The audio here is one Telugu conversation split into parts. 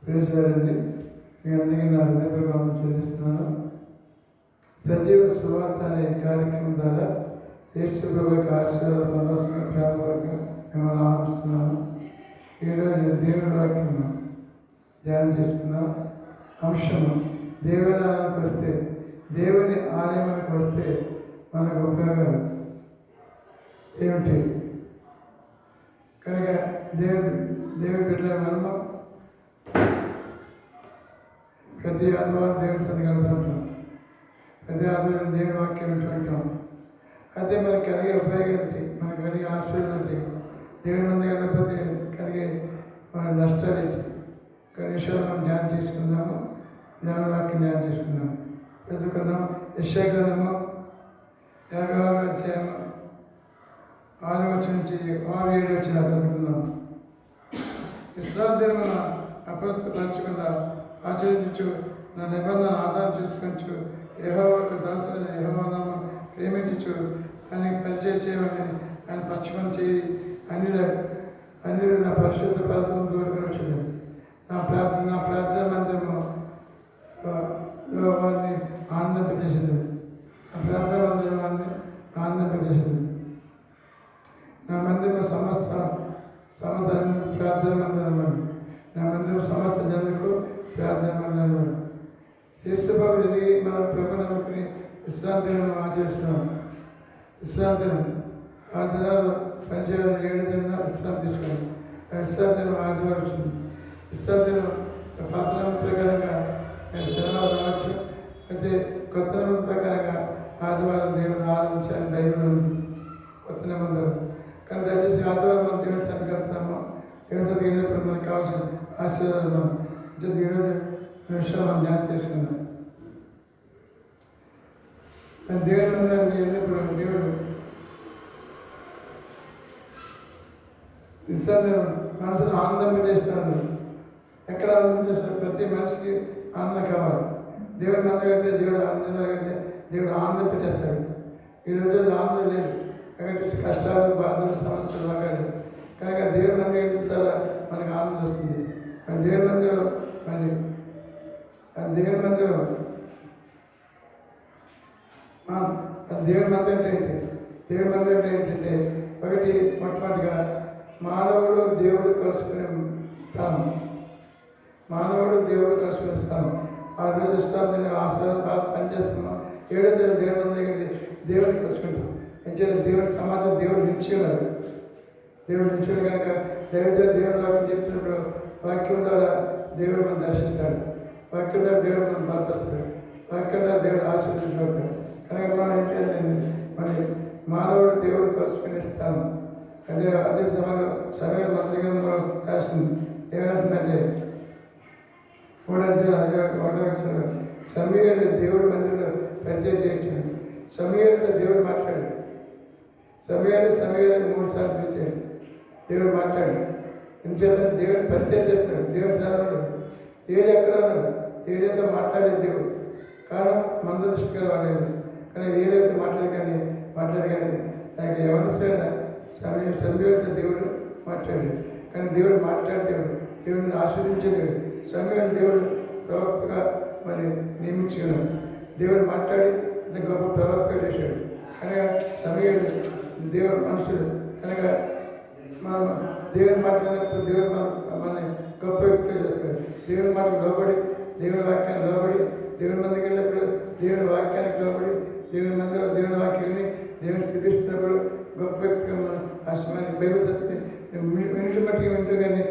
ప్రేక్షకులండి, మీ అందరికీ నా హృదయపూర్వకం చెల్లిస్తున్నాను. సజీవ సువార్త అనే కార్యక్రమం ద్వారా యేసు ప్రభు యొక్క ఆశీర్వాద పొందాల్సిన ప్రేమగా మిమ్మల్ని ఆహ్వానిస్తున్నాను. ఈరోజు దేవుని వాక్యం ధ్యానం చేసుకున్నాం. అంశము దేవుని ఆలయానికి వస్తే, దేవుని ఆలయానికి వస్తే మనకు ఉపయోగాలు ఏమిటి? కనుక దేవుడి బిడ్డల మనము ప్రతి ఆదివారం దేవుని సన్నిధికి వెళ్తుంటాం. ప్రతి ఆదివారం దేవుని వాక్యం వింటుంటాం. అయితే మనకు కలిగే ఉపయోగం ఏంటి? మనకు కలిగే ఆశీర్వాదం ఏంటి? దేవుని మంది వెళ్ళకపోతే కలిగే నష్టాలు ఏంటి? కొన్ని విషయాలు మనం ధ్యానం చేసుకుందాము. దేవుని వాక్యం ధ్యానం చేసుకుందాము. చదువుకుందాము. యెషయా గ్రంథము 56వ అధ్యాయము 6వ వచనం నుంచి 6-7 వచనాలు చదువుకుందాము. విశ్రాంతి దినమున అపవిత్రపరచకుండా ఆచరించు, నా నిబంధన ఆధారం చేసుకొచ్చు, యెహోవాకు దాసులైన యెహోవా నామమును ప్రేమించు, ఆయనకి పరిచయం చేయమని ఆయన పక్షపం చేయి. అన్యులు నా పరిశుద్ధ పర్వతం దూరంగా వచ్చింది. నా ప్రార్థన మందిరము వారిని ఆనందింపజేసింది. నా ప్రార్థన మందిరం వారిని ఆనందింపజేసింది. నా మందిరం సమస్త ప్రార్థన మందిరం, నా మందిరం సమస్త జనులకు ప్రార్థన మందిరం. యేసుబాబు ఎదిగి మన ప్రభు నమ్మకని విశ్రాంతి దినం ఆచరిస్తున్నాం. విశ్రాంతి దినం 6 దినాలు పనిచేయాలి, 7 దినాలు విశ్రాంతి తీసుకోవాలి. విశ్రాంతి దినం ఆదివారం వచ్చింది. విశ్రాంతి దినం పాత నిబంధన ప్రకారంగా శనివారం రావచ్చు. అయితే కొత్త నిబంధన ప్రకారంగా ఆదివారం దేవుని ఆరాధించాలని బైబిల్ ఉంది, కొత్త నిబంధనలు. కానీ దయచేసి ఆదివారం మనం దేవుని సన్నిధికి వెళ్తున్నాము. దేవుని సన్నిధికి వెళ్ళినప్పుడు మనకు కావాల్సిన ఆశీర్వాదం ఈరోజు విషయాలు మనం ధ్యానం చేసుకున్నాం. దేవుని మందిరానికి వెళ్ళినప్పుడు దేవుడు మనసును ఆనందం చేస్తాడు. ఎక్కడ ఆనందం చేస్తాడు? ప్రతి మనిషికి ఆనందం కావాలి. దేవుడి మందిరం అయితే దేవుడు ఆనందంగా అయితే దేవుడు ఆనందింపజేస్తాడు. ఈ రోజు ఆనందం లేదు. అక్కడ చూసి కష్టాలు, బాధలు, సమస్యలు లాగాలి. కనుక దేవుడి మందిరం ద్వారా మనకు ఆనందం వస్తుంది. దేవుడి మందిరం దేవుడి మందిరం దేవుడి మందిరం ఏంటి? దేవుడి మందిరం ఏంటంటే ఒకటి మొట్టమొదటిగా మానవుడు దేవుడు కలుసుకునే స్థానం. మానవుడు దేవుడు కలుసుకునే స్థానం. ఆ రోజు ఇస్తాను ఆశీర్వాదం బాగా పనిచేస్తున్నాం. 7వ తేదీ దేవుడి మందిరం దేవుడిని కలుసుకుంటాం. ఎందుకంటే దేవుడి సమాజం దేవుడు నిలిచేవాడు. దేవుడు నిలిచాడు కనుక దేవుడి వాక్యం చెప్తున్నప్పుడు వాక్యం ద్వారా దేవుడు మనం దర్శిస్తాడు. వాక్యం ద్వారా దేవుడు మనం బలపరుస్తాడు. వాక్యం ద్వారా దేవుడు ఆశీర్వదించబడతాడు. కనుక మనం ఏం చేయాలి? మరి మానవుడు దేవుడు కలుసుకునే స్థానం. అదే సమయం మంత్రిగా రాసింది. ఏం రాసిందంటే 3 సమయాలు దేవుడు మందిరంలో పరిచయం చేయించాడు. సమయాలతో దేవుడు మాట్లాడాడు. సమయాలు 3 సార్లు పిలిచాడు. దేవుడు మాట్లాడు. ఇంచేత దేవుడిని పరిచయం చేస్తాడు. దేవుడు సరళుడు. ఏడు ఎక్కడ ఉన్నాడు? ఏడైతే మాట్లాడే దేవుడు. కారణం మంద దృష్టిగా వాడేది. కానీ ఏడైతే మాట్లాడి కానీ ఆయన ఎవరిసైనా సమయంతో దేవుడు మాట్లాడాడు. కానీ దేవుడు మాట్లాడే దేవుడిని ఆశ్రయించే సమయాన్ని దేవుడు ప్రవక్తగా మరి నియమించుకున్నాడు. దేవుడు మాట్లాడి గొప్ప ప్రవక్తగా చేశాడు. కనుక సమయాన్ని దేవుడు మనుషుడు. కనుక మనం దేవుని మాట్లాడినప్పుడు దేవుడు మనల్ని గొప్ప వ్యక్తిగా చేస్తాడు. దేవుని మాటకు లోబడి, దేవుని వాక్యానికి లోబడి, దేవుని మందికి వెళ్ళినప్పుడు దేవుని వాక్యానికి లోబడి, దేవుని మందిలో దేవుని వాక్యం విని దేవుని స్థితిస్తున్నప్పుడు గొప్ప వ్యక్తిగా మనం అసలు బైబిల్ చదివి ఇంటి మట్టికి వింటూ కానీ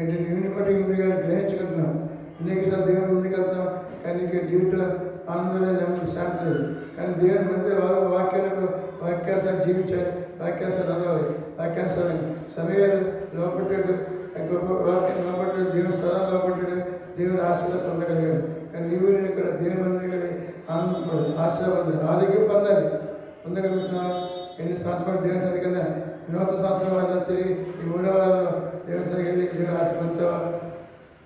ఇంటి మట్టికి ముందు కానీ గ్రహించుకుంటున్నాం. అనేకసార్లు దేవుని ముందుకు వెళ్తాం. కానీ జీవితంలో ఆనందం లేదు, శాంతి లేదు. కానీ దేవుని మంది వాక్యానుసారం జీవించాలి, వాక్యానుసారం అలవాలి, వాక్యానుసారం సమయాలు లోపట్టాడు. గొప్ప వాక్యం లోపట్టాడు, దేవుని స్వరాలు లోపట్టాడు, దేవుని ఆశీర్వాదం పొందగలిగాడు. కానీ నీవు నేను ఇక్కడ దేవుని మంది కానీ ఆనందపడదు, ఆశీర్వాదం ఆరోగ్యం పొందగలుగుతున్నావు. ఎన్ని సంవత్సరాలు దేవుని సరికన్నా నూతన సంవత్సరం వల్ల తిరిగి ఈ 3వ వారంలో దేవుని సరిగ్గా వెళ్ళి దేవుని ఆశీర్వాదంతో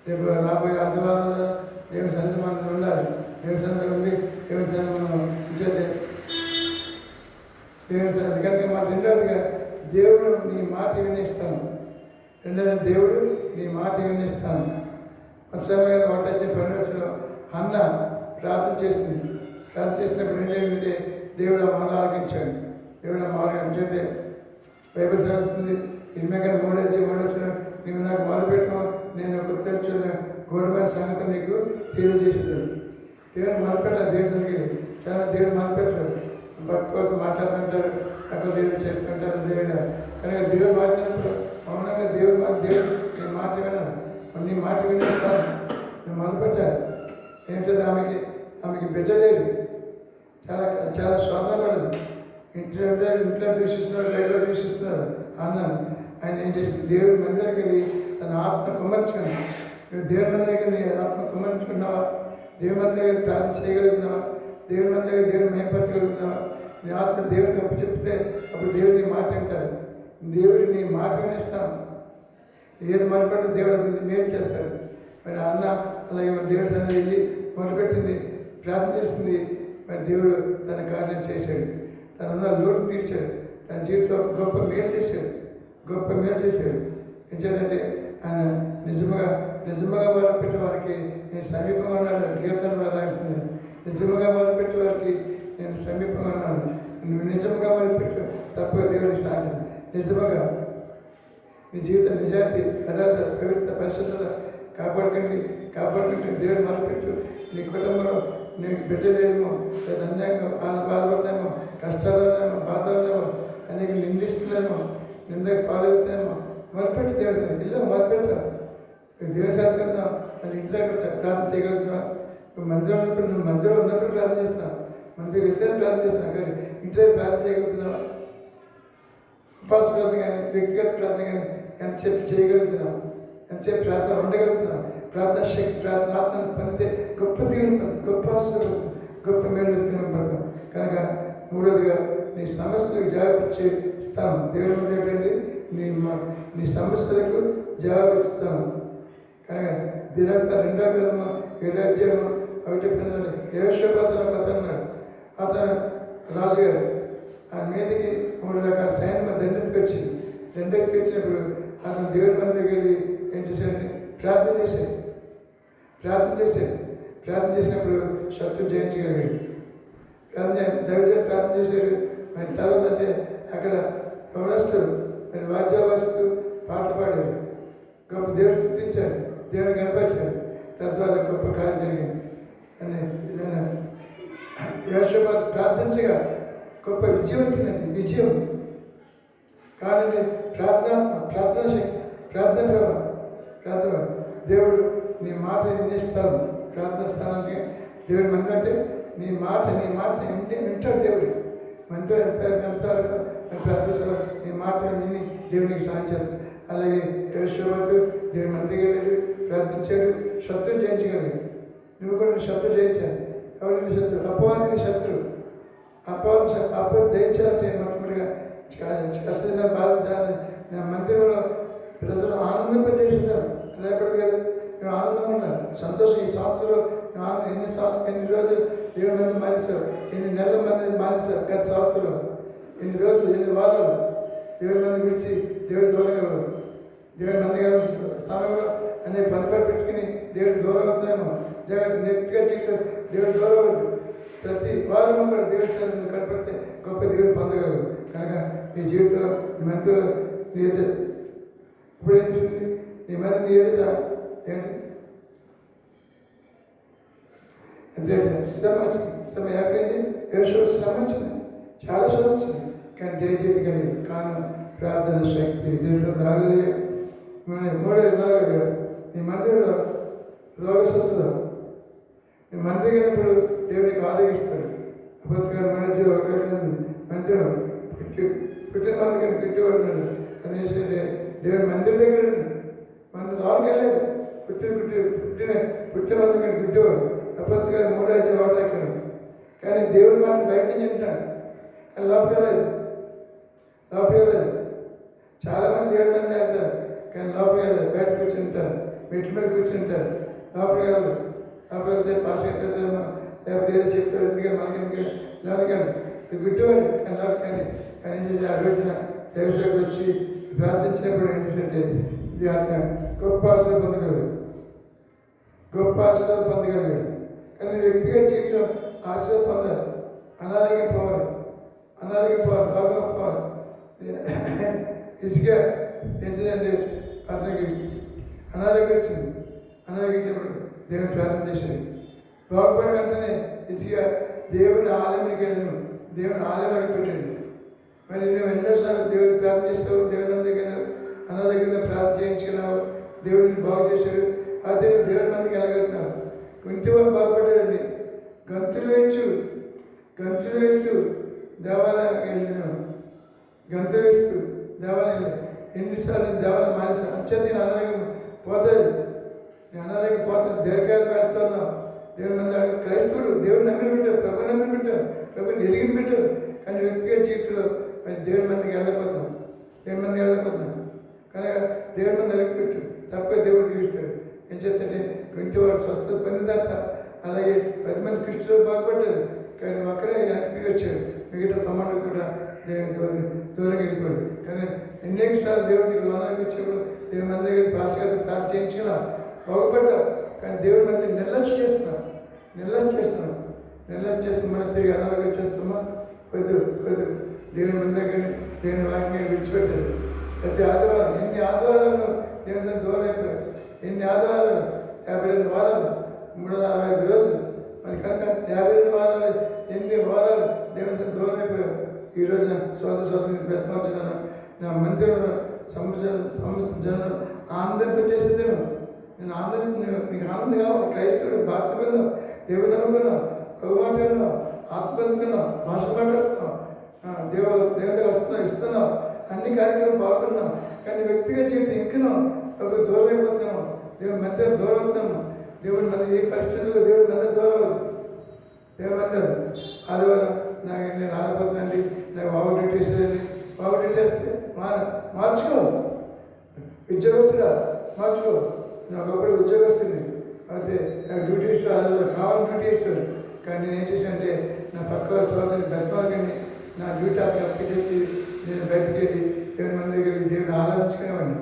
రేపు రాబోయే ఆదివారంలో దేవుని సన్నిధి మనం ఉండాలి. దేవుని సన్నిధి ఉండి దేవుని సన్నిధి మనం ఇచ్చేది దేవుని సన్నిధి. కనుక మా రెండవదిగా దేవుడు నీ మాట వినిస్తాను. రెండవది దేవుడు నీ మాట వినిస్తాను. కొంత సమయం ఒకటైతే పని వచ్చిన అన్న ప్రార్థన చేసింది. ప్రార్థన చేసినప్పుడు ఏం జరిగిందంటే దేవుడు ఆ మాట ఆలకించాడు. దేవుడు ఆ మాట చేస్తే బైబిల్ చదువుతుంది. ఇరవై కానీ మూడొచ్చిన నీవు నాకు మొదలుపెట్టము, నేను ఒక తెలిసిన గోడమైన సంగతి నీకు తెలియజేస్తున్నాను. దేవుడు మొదలుపెట్టాలి. దేవుడికి చాలా దేవుడు మొదలుపెట్టారు. భక్తులతో మాట్లాడుతుంటారు, అక్కడ దేవుడు చేస్తుంటారు. దేవుడు కానీ దేవుడు మాట్లాడినప్పుడు మౌనంగా దేవుడు నీ మాట విన్నాను, నీ మాట వినేస్తాను, నేను మొదలుపెట్టాను. ఏంటంటే ఆమెకి బిడ్డ లేదు, చాలా చాలా స్వాతంత్రం పడదు. ఇంట్లో దూషిస్తున్నారు, బయటలో దూషిస్తున్నారు అన్నాను. ఆయన ఏం చేసింది, దేవుడి మందిరానికి వెళ్ళి తన ఆత్మ కుమర్చుకుని, నువ్వు దేవుడి మందిరానికి నీ ఆత్మ కుమర్చుకున్నావా, దేవుడి మందిరానికి ప్రార్థన చేయగలుగుతున్నావా, దేవుడి మందిరానికి దేవుడిని మేపరచగలుగుతున్నావా, నీ ఆత్మ దేవుడికి అప్పు చెప్తే అప్పుడు దేవుడు నీ మాట వింటాడు. దేవుడు నీ మాట వినిస్తాను. ఏది మొదలుపెడితే దేవుడు అది మేలు చేస్తాడు. మరి అన్న అలాగే దేవుడి సన్నిధికి వెళ్ళి మొదలుపెట్టింది, ప్రార్థన చేస్తుంది. మరి దేవుడు తన కార్యం చేశాడు, తనున్న లోటు తీర్చాడు, తన జీవితంలో ఒక గొప్ప మేలు చేశాడు. ఏం చేద్దంటే ఆయన నిజముగా మొదలుపెట్టే వారికి నేను సమీపంగా ఉన్నాడు. కీర్తన రాస్తుంది, నిజముగా మొదలుపెట్టే వారికి నేను సమీపంగా ఉన్నాను. నువ్వు నిజముగా మొదలుపెట్టు తప్ప దేవుడికి సాధ్యం. నిజముగా నీ జీవితం నిజాయితీ, యథార్థ, పవిత్ర, పరిశుద్ధత కాపాడుకుంటే దేవుడు మొదలుపెట్టు. నీ కుటుంబంలో నీకు బిడ్డలేమో, లేదా అన్యాయంగా బాధపడతామో, కష్టాలున్నామో, బాధలున్నామో, అనేక నిందిస్తున్నామో, నిందకి పాలవుతామో మొదలుపెట్టి దేవుడు ఇల్లు మొదలుపెట్టా. దేవుని సాధకన్నా మన ఇంటి దగ్గర ప్రార్థన చేయగలుగుతున్నావా? నువ్వు మందిరం ఉన్నప్పుడు ప్రార్థన చేస్తున్నావు, మందిరం వెళ్తే ప్రార్థన చేస్తున్నావు, కానీ ఇంటి దగ్గర ప్రార్థన చేయగలుగుతున్నావా? ఉపాస ప్రార్థన కానీ వ్యక్తిగత ప్రార్థన కానీ ఎంతసేపు చేయగలుగుతున్నావు, ఎంతసేపు ప్రార్థన ఉండగలుగుతున్నావు? ప్రార్థన శక్తి, ప్రార్థన ఆత్మను పొందితే గొప్ప దీవెన, గొప్ప ఆశీర్వాదం, గొప్ప మేలు పడతాం. కనుక మూడోదిగా నీ సమస్యలకు జవాబు ఇస్తాను. దేవుని ముందు ఏంటంటే నీ సమస్యలకు జవాబు ఇస్తాను. కనుక దినంతా 2వ గ్రంథము 7వ అధ్యాయము 1 యెహోషాపాతు కథ అన్నాడు. అతను రాజుగారు ఆయన మీదకి 3 రకాల సైన్యం దండెత్తుకు వచ్చింది. దండెత్తుకు వచ్చినప్పుడు అతను దేవుడి మందికి వెళ్ళి ఏం చేశాడంటే ప్రార్థన చేసినప్పుడు శత్రు జయించగలిగాడు. దైవజనుడు ప్రార్థన చేశాడు. మరి తర్వాత అంటే అక్కడ పవనస్తుడు మరి వాద్యాలు వాస్తూ పాటలు పాడారు, గొప్ప దేవుడు స్థుతించాడు, దేవుని కనపరిచాడు. తద్వారా గొప్ప కార్యం జరిగింది అని ఏదైనా యెహోషాపాతు ప్రార్థించగా గొప్ప విజయం వచ్చిందండి. విజయం కానీ ప్రార్థన శక్తి, ప్రార్థన దేవుడు నీ మాట వినిస్తాను. ప్రార్థన స్థానానికి దేవుడు మందంటే నీ మాట వింటాడు. దేవుడు మంత్రి ఎంతవరకు ప్రార్థిస్తావు, నీ మాట విని దేవునికి సాయం చేస్తాడు. అలాగే యెహోషాపాతు దేవుని మందికి వెళ్ళాడు, ప్రార్థించాడు, శత్రువు జయించగలిగాడు. నువ్వు కూడా శత్రువు జయించాలి. ఎవరైనా శత్రువు, అపవాదిని శత్రువు, అపవాది జయించాలంటే మొట్టమొదటిగా కష్టంగా బాధించాలి. నా మందిరంలో ప్రజలు ఆనందింపజేస్తున్నారు, లేకపోతే కదా నువ్వు ఆనందంగా ఉన్నారు, సంతోషం. ఈ సంవత్సరం ఎన్ని రోజులు దేవుడి మంది మానేశారు, ఎన్ని నెలల మంది మానేశారు గత సంవత్సరంలో, ఎన్ని రోజులు, ఎన్ని వారాలు దేవుడి మంది విడిచి దేవుడు దూరంగా దేవుడి మంది సమయంలో అనే పనిపడి పెట్టుకుని దేవుడు దూరం అవుతున్నామో, వ్యక్తిగత జీవితం దేవుడు దూరం అవుతుంది. ప్రతి వారం కూడా దేవుడి సన్నిధిని కనపడితే గొప్ప దేవుని పొందగలరు. కనుక నీ జీవితంలో నీ మందిలో నీ ఎదుట ఇప్పుడు ఏం చేసింది, నీ మంది నీ ఎదుట ఏంటి అంతే శ్రమ వచ్చింది. ఎక్కడైంది శ్రమ వచ్చింది, చాలా శ్రమ వచ్చింది, కానీ జయజీవి కలిగి కారణం ప్రార్థన శక్తి. దేశం రాగలి మూడోది నీ మందిరంలో రోగ స్వస్థత. నీ మందిరం వెళ్ళినప్పుడు దేవునికి ఆరోగిస్తాడు. అపస్కారం మందిరం పుట్టిన వాళ్ళకి పెట్టుబడినాడు అనేసి దేవుని మందిరం దగ్గర మన లోపలికి వెళ్ళలేదు. పుట్టిన మందికి గుడ్డివాడు. అపస్కారం 3వ అధ్యాయం 1వ వాక్యం. కానీ దేవుడి మాట బయట నుంచి వింటాడు, కానీ లోపలికి వెళ్ళలేదు. చాలామంది దేవుడి మంది వెళ్తారు, కానీ లోపలికి వెళ్ళలేదు. బయట కూర్చుంటారు, మెట్ల మీద కూర్చుంటారు, లోపలికి వెళ్ళదు. లోపలికి వెళ్తే పాస్ అవుతుందేమో, లేకపోతే ఏదో చెప్తారు, ఎందుకంటే మనకి లోనికండి గుడ్డివాడు. కానీ లోపలికండి కానీ ఆ రోజున దేవసేవకు వచ్చి ప్రార్థించినప్పుడు ఏం చేసేది ఇది అర్థం గొప్ప ఆశ పొందగలరు. గొప్ప ఆశీర్వాదం పొందగలిగాడు. కానీ వ్యక్తిగత జీవితంలో ఆశీర్వాదం పొందాలి. అనారోగ్యం పోవాలి, అనారోగ్యం పోవాలి, బాగా పోవాలి. ఇసుగా ఏంటంటే అతనికి అనారోగ్యం వచ్చింది. అనారోగ్యించినప్పుడు దేవుని ప్రార్థన చేశాడు. బాగుపడిన వెంటనే ఇసుగా దేవుని ఆలయానికి వెళ్ళాను. దేవుని ఆలయం అడిగిపెట్టాడు. మరి నువ్వు ఎన్నోసార్లు దేవుడిని ప్రార్థన చేస్తావు, దేవుని దగ్గర అనారోగ్యంగా ప్రార్థన చేయించుకున్నావు, దేవుడిని బాగు చేశాడు. అదే దేవుని మందికి వెళ్ళగలుగుతున్నావు. ఇంటి వాళ్ళు బాగుపడ్డాడండి. గంతులు వేయచ్చు దేవాలయం వెళ్ళినావు. గంతులు వేస్తూ దేవాలయం ఎన్నిసార్లు దేవాలయం మానేసావు. అంచేత నేను అనారోగ్యం పోతుంది, నేను అనారోగ్యం పోతుంది, దీర్ఘాలు వేస్తున్నావు. దేవుని మంది క్రైస్తవుడు దేవుడిని నమ్మిన పెట్టావు, ప్రభుని నమ్మిన పెట్టావు, ప్రభుని ఎరిగిన పెట్టావు. కానీ వ్యక్తిగత జీవితంలో మరి దేవుని మందికి వెళ్ళకపోతున్నాం, దేవుని మందికి వెళ్ళకపోతున్నాం. కనుక దేవుని మంది అడిగిపెట్టు, తప్పే దేవుడు తీరుస్తాడు. ఏం చేస్తే ఇంటి వాడు స్వస్థత పొందిదాకా అలాగే 10 మంది క్రిస్టియన్లు బాగుపడ్డారు. కానీ ఒక్కడే వెనక్కి తిరిగి వచ్చాడు. మిగతా తమ్ముడు కూడా దేవుని దూరం వెళ్ళిపోయాడు. కానీ ఎన్నిసార్లు దేవుడిని లోనానికి వచ్చేప్పుడు దేవుని మంది దగ్గర భాషగా ప్రార్థన చేయించుకున్నాం, బాగుపడ్డావు. కానీ దేవుడి మంది నిర్లక్ష్యం చేస్తున్నాం. మనం తిరిగి అనారోగ్యం వచ్చేస్తామా? వద్దు. దేవుని మంది దగ్గర దేవుని వాక్యం విడిచిపెట్టారు. ప్రతి ఆదివారం ఎన్ని ఆదివారాలు దేవుని దూరం అయిపోయారు. ఎన్ని ఆదివారాలు 52 వారాలు, 365 రోజులు. మరి కనుక 52 వారాలు, ఎన్ని వారాలు దేవుని దూరం అయిపోయావు. ఈ రోజున సోదరి బ్రతమార్చున్నాను. నా మందిరంలో సమస్త జనం ఆనందింపజేసేది. నేను నీకు ఆనందం కావాలి. క్రైస్తవుడు భాష విన్నావు, దేవుని నమ్ముకున్నావు, ప్రభుమాట విన్నావు, ఆత్మ పొందుకున్నావు, భాష మాట్లాడుతున్నావు, దేవుని వస్తున్నావు, ఇస్తున్నావు, అన్ని కార్యక్రమాలు పాల్గొన్నావు. కానీ వ్యక్తిగత జీవితం ఇంకనో ప్రభు దూరం అయిపోతున్నాము, దేవుని మందిరం దూరం అవుతున్నాము. దేవుని మంది ఏ పరిస్థితుల్లో దేవుడి మందిరం దూరం అవుతుంది. దేవుని మందిరం ఆదివారం నేను ఆడపోతుందండి, నాకు బాబు డ్యూటీ వేసేదండి. బాబు డ్యూటీ వేస్తే మార్చుకో, ఉద్యోగస్తుగా మార్చుకో. నాకు ఒకప్పుడు ఉద్యోగస్తుంది, అయితే నాకు డ్యూటీ ఇస్తాను, కావాలని డ్యూటీ ఇస్తాడు. కానీ నేను ఏం చేశానంటే నా పక్క సోదరుని బెత్వాలని నా డ్యూటీ అప్పకి చెప్పి నేను బయటకు వెళ్ళి దేవుని మంది దగ్గర దేవుని ఆరాధించుకునేవాడిని.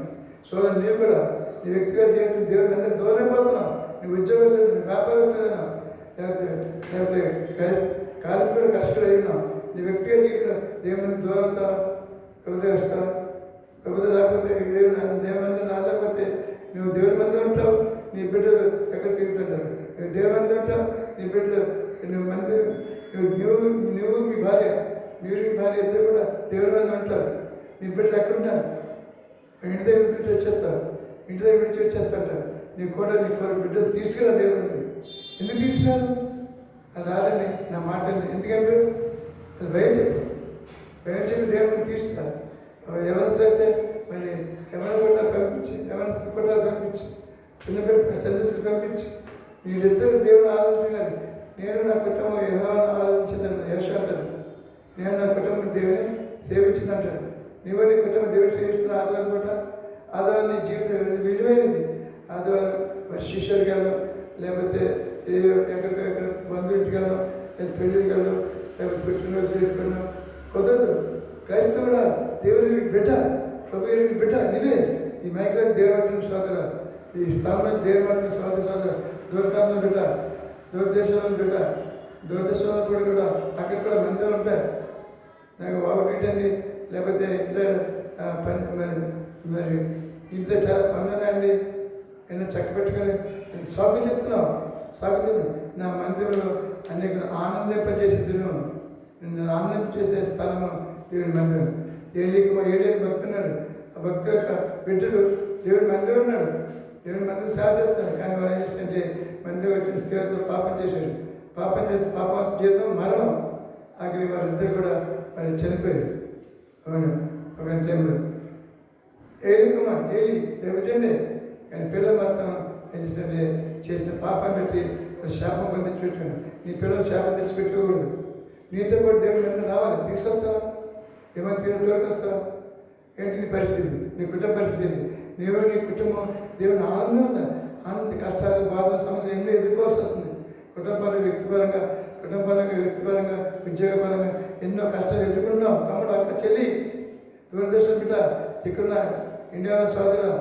సోదరు నీవు కూడా నీ వ్యక్తిగత జీవితం దేవుని అందరూ దూరం అయిపోతున్నావు. నీ ఉద్యోగస్తులు, నీ వ్యాపారస్తున్నా, లేకపోతే కాలేజీ కూడా కష్టం అయి ఉన్నావు. నీ వ్యక్తిగత జీవితం దేవుని దూరం అవుతావు, ప్రభుత్వం వస్తావు. ప్రభుత్వం లేకపోతే దేవుని మంది రాలేకపోతే నువ్వు దేవుని మంది ఉంటావు, నీ బిడ్డలు ఎక్కడ తిరుగుతుంటారు. నువ్వు దేవుని మంది ఉంటావు, నీ బిడ్డలు నువ్వు మీ భార్య ఇద్దరు కూడా దేవుని మంది ఉంటారు. నీ బిడ్డలు ఎక్కడుంటారు? ఇంటి దగ్గర విడిచి వచ్చేస్తాంటారు. నీ బిడ్డలు తీసుకురా దేవుని మంది. ఎందుకు తీసుకురాను? అది రాలని నా మాటని ఎందుకంటే అది భయం చెప్పి దేవుని తీసుకురా. ఎవరిస్తే అయితే మరి ఎవరి కొట్టాలు పంపించి, ఎవరి కొట్టాలు పంపించి, చిన్నపిల్ల చంద్రస్కి పంపించి వీళ్ళిద్దరు దేవుని ఆలోచించాలి. నేను నా కుటుంబం యెహోవాను ఆలోచించిందని యెషయాను. నేను నా కుటుంబం దేవుని సేవించిందంటాడు. నీవు నీ కుటుంబం దేవుని సేవిస్తున్న ఆదివారం పూట, ఆదివారం నీ జీవితం విలువైనది. ఆదివారం మరి శిష్యుడికి వెళ్ళడం, లేకపోతే ఎక్కడ బంధువులకి వెళ్ళడం, లేదా పెళ్ళికి వెళ్ళడం, లేకపోతే పుట్టినరోజు చేసుకోవడం కుదరదు. క్రైస్తవుడా దేవుని బిడ్డ, ప్రభు బిడ్డ నీవే. ఈ మైక్రోని దేవుని సోదర, ఈ స్థానం దేవుని సోదర, దూరకాలంలో బిడ్డ, దూరదేశంలో బిడ్డ, దూరదేశంలో కూడా అక్కడ కూడా మందిరాలు ఉంటాయి. నాకు బాబు పెట్టండి, లేకపోతే ఇంట్లో మరి ఇంట్లో చాలా పనులు ఉన్నాయండి, ఏమైనా చక్క పెట్టుకొని సాగు చెప్తున్నావు. నా మందిరంలో అనేక ఆనందింపజేసేదిను, నిన్ను ఆనందింపజేసే స్థలము దేవుని మందిరం. ఏడేని భక్తి ఉన్నాడు. ఆ భక్తి యొక్క బిడ్డలు దేవుని మందిరం ఉన్నాడు. దేవుని మందిరం సేవ చేస్తాడు. కానీ వాడు ఏం చేస్తుంటే మందిరం వచ్చిన స్త్రీలతో పాపం చేశాడు. పాపం చేస్తే పాపం జీవితం మరణం. ఆఖరి వారిద్దరు కూడా మరి చనిపోయారు. అవును, ఒక టైంలో ఏలి దేవజండే. కానీ పిల్లలు మాత్రం ఏం చేస్తుంటే చేసిన పాపం పెట్టి శాపం కొని తెచ్చిపెట్టుకున్నాడు. నీ పిల్లలు శాపం తెచ్చిపెట్టుకోకూడదు. నీతో పాటు దేవుని మందిరం రావాలి. తీసుకొస్తావా? ఏమైనా తోడుకొస్తావా? ఏంటి నీ పరిస్థితి, నీ కుటుంబ పరిస్థితి? నీవు నీ కుటుంబం దేవుని ఆనందం కష్టాలు, బాధలు, సమస్యలు ఎన్నో ఎదుర్కోవాల్సి వస్తుంది. కుటుంబపరంగా వ్యక్తిపరంగా ఉద్యోగపరంగా ఎన్నో కష్టాలు ఎదుర్కొన్నావు. తమ్ముడు, అక్క, చెల్లి, దూరదేశం బిడ్డ, ఇక్కడున్న ఇండియాలో సోదరు,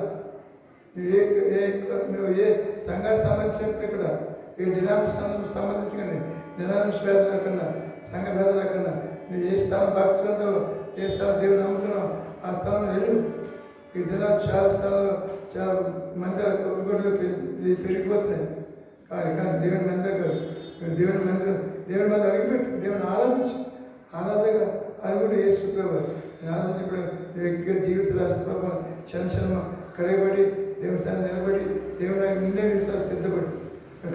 నువ్వు ఏ సంఘానికి సంబంధించినప్పుడు కూడా ఏ డినామినేషన్ సంబంధించిన డినామినేషన్ భేదం లేకుండా సంఘ భేదం లేకుండా నువ్వు ఏ స్థలం భక్తులతో ఏ స్థలం దేవుడు నమ్ముకున్నావు ఆ స్థలం వెళ్ళు. ఈ దినాలు చాలా స్థలాల్లో చాలా మందిరాలు కొబ్బరిగొడ్లు పెరిగిపోతున్నాయి. కానీ దేవుని మందిరం కాదు, దేవుని మందిరం అడిగిపెట్టు, దేవుని ఆరాధగా అడుగుడు యేసు ప్రభు ఆరాధించినప్పుడు వ్యక్తిగత జీవిత రాష్ట్ర క్షణ కడగబడి దేవుని స్థానం నిలబడి దేవుని నిండే విశ్వాసం సిద్ధపడి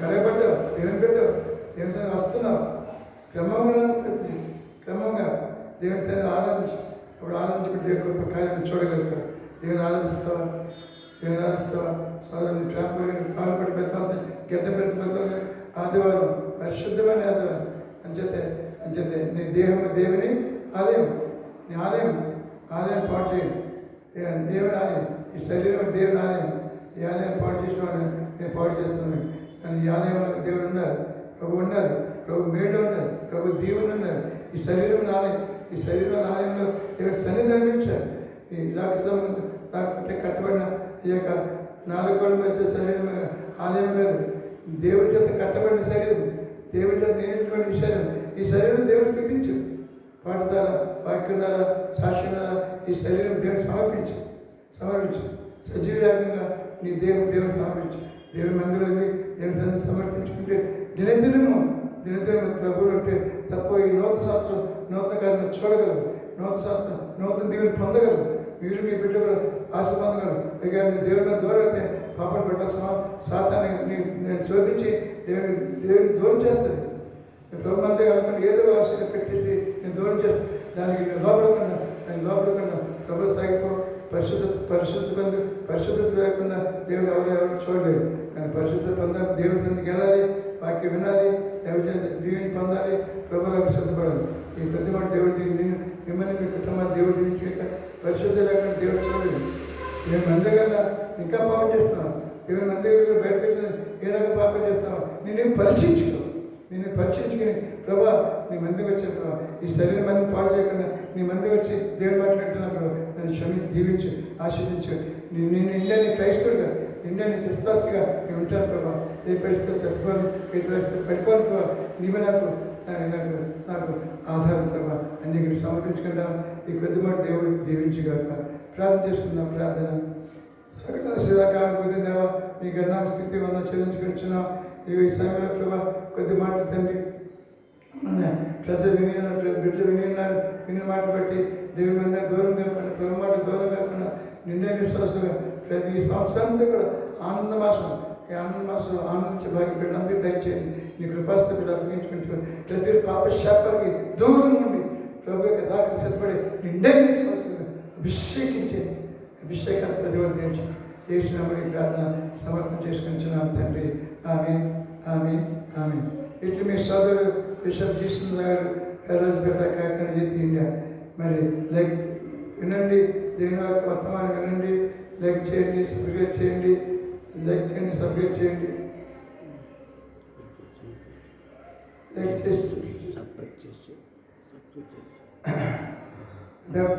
కడగబడ్డావు, దేవుని పెట్టావు, దేవుని స్థానం వస్తున్నావు. క్రమంగా దేవుని స్థానం ఆరాధించు. అప్పుడు ఆరాధించుకుంటే దేవుని గొప్ప కార్యాలను చూడగలుగుతావు. దేవుని ఆరాధిస్తావా సోదరుని ట్రాంపులు కాలు పడి పెడతావు, గడ్డ పెడతావు. ఆదివారం పరిశుద్ధమైన ఆదివారం అంచేతే నీ దేహము దేవుని ఆలయం, నీ ఆలయం పాటు చేయండి. దేవుని ఆలయం, ఈ శరీరం దేవుని ఆలయం. ఈ ఆలయాన్ని పాటు చేసేవాడిని నేను పాటు చేస్తున్నాను. కానీ ఈ ఆలయంలో దేవుడు ఉన్నారు, ప్రభు ఉన్నారు, ప్రభు మేడ ఉన్నారు, ప్రభు దేవుని ఉన్నారు. ఈ శరీరం ఆలయం, ఈ శరీరం ఆలయంలో దేవుడు సన్నిధి అనిపించారు. ఈ రాకపోతే కట్టబడిన ఈ యొక్క 4 కోళ్ళ మధ్య శరీరం ఆలయం కాదు, దేవుడి చేత కట్టబడిన శరీరం, దేవుడి చేత నియమించబడిన శరీరం. ఈ శరీరం దేవుడు స్థితించు, పాట ద్వారా, వాక్యం ద్వారా, సాక్ష్యం ద్వారా ఈ శరీరం దేవుడు సమర్పించు. సజీవయాగంగా నీ దేవుడు సమర్పించు. దేవుని మందిరాన్ని దేవుని సన్ని సమర్పించుకుంటే దినదినము ప్రభువులు అంటే తప్ప ఈ నూతన సంవత్సరం నూతన కార్యం చూడగలరు, నూతన సంవత్సరం నూతన దేవుని పొందగలరు. మీరు మీ బిడ్డ కూడా ఆశ పొందగలరు. పైగా నీ దేవుని దూరం అయితే పాపం పెట్టాల్సిన సాతాన్ని నేను శోధించి దేవుని దూరం చేస్తుంది. ప్రభు మంది కలకుండా ఏదో ఆశగా పెట్టేసి నేను దూరం చేస్తాను. దానికి నేను లోపడకుండా ప్రభుత్వ సాగిపో. పరిశుద్ధత లేకుండా దేవుడు ఎవరు చూడలేదు. కానీ పరిశుద్ధత పొందాలి, దేవుని సన్నిధికి వెళ్ళాలి, వాక్యం వినాలి, దీవిని పొందాలి, ప్రభులకు సిద్ధపడాలి. ఈ ప్రతి మాట దేవుడు మిమ్మల్ని మీ కుటుంబాన్ని దేవుడు దీవించక పరిశుద్ధత లేకుండా దేవుడు చూడలేదు. నేను మందిరం కన్నా ఇంకా పాపం చేస్తున్నాను, దేవుని మందిరం బయటకు వచ్చిన ఏ రకంగా పాపం చేస్తున్నావు, నిన్ను పరీక్షించుకుని ప్రభా నీ మందికి వచ్చాను ప్రభా, ఈ శరీరం మంది పాడు చేయకుండా నీ మందికి వచ్చి దేవుని మాట్లాడుతున్నా ప్రభా, నన్ను క్షమించి దీవించు, ఆశీర్దించు. నిన్ను నిండాన్ని క్రైస్తవుడిగా నిండాన్ని విశ్వాసగా నేను ఉంటాను ప్రభా. ఏ పరిస్థితులు తప్పుకోను, ఏ పరిస్థితులు పడిపోను ప్రభా. నీవే నాకు ఆధారం ప్రభా. అన్నిటిని సమర్పించుకుంటా. ఈ కొద్ది మాట దేవుడు దీవించుగాక. ప్రార్థన చేసుకుందాం. ప్రార్థన సకల శివకాలం పొందిందావా నీ గణామ స్థితి వల్ల చెల్లించుకొచ్చున్నాం. ఈ సమయంలో ప్రభా కొద్ది మాటలు తండ్రి ప్రజలు బిడ్డలు వినిన్నారు. విన్న మాట బట్టి దేవుని మీద దూరం కాకుండా ప్రభు మాట దూరం కాకుండా నిన్నే విశ్వాసంగా ప్రతి సంవత్సరంతో కూడా ఆనంద మాసం ఈ ఆనంద మాసంలో ఆనందించే భాగ్య బిడ్డలందరికీ దయచేయండి. నీ కృపాస్త బిడ్డ అప్పగించుకుంటూ ప్రతి పాప శాపాలకి దూరం నుండి ప్రభు యొక్క రాకకి సిద్ధపడి నిండే విశ్వాసంగా అభిషేకాన్ని ప్రతివర్తించి చేసినామని ప్రార్థన సమర్పణ చేసుకుంటున్నాం తండ్రి. ఆమె ఇట్లు మీ సోదరుడు బిషప్ తీసుకున్నారు రోజుపేట కాకినాడ చెప్పి ఇండియా. మరి లైక్ వినండి, దేవుని యొక్క వర్తమానం వినండి, లైక్ చేయండి, సబ్స్క్రైబ్ చేయండి, సబ్స్క్రైబ్ చేయండి, లైక్ చేసి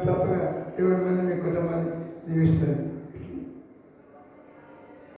తప్పగా దేవుడి మంది మీ కుటుంబాన్ని జీవిస్తారు.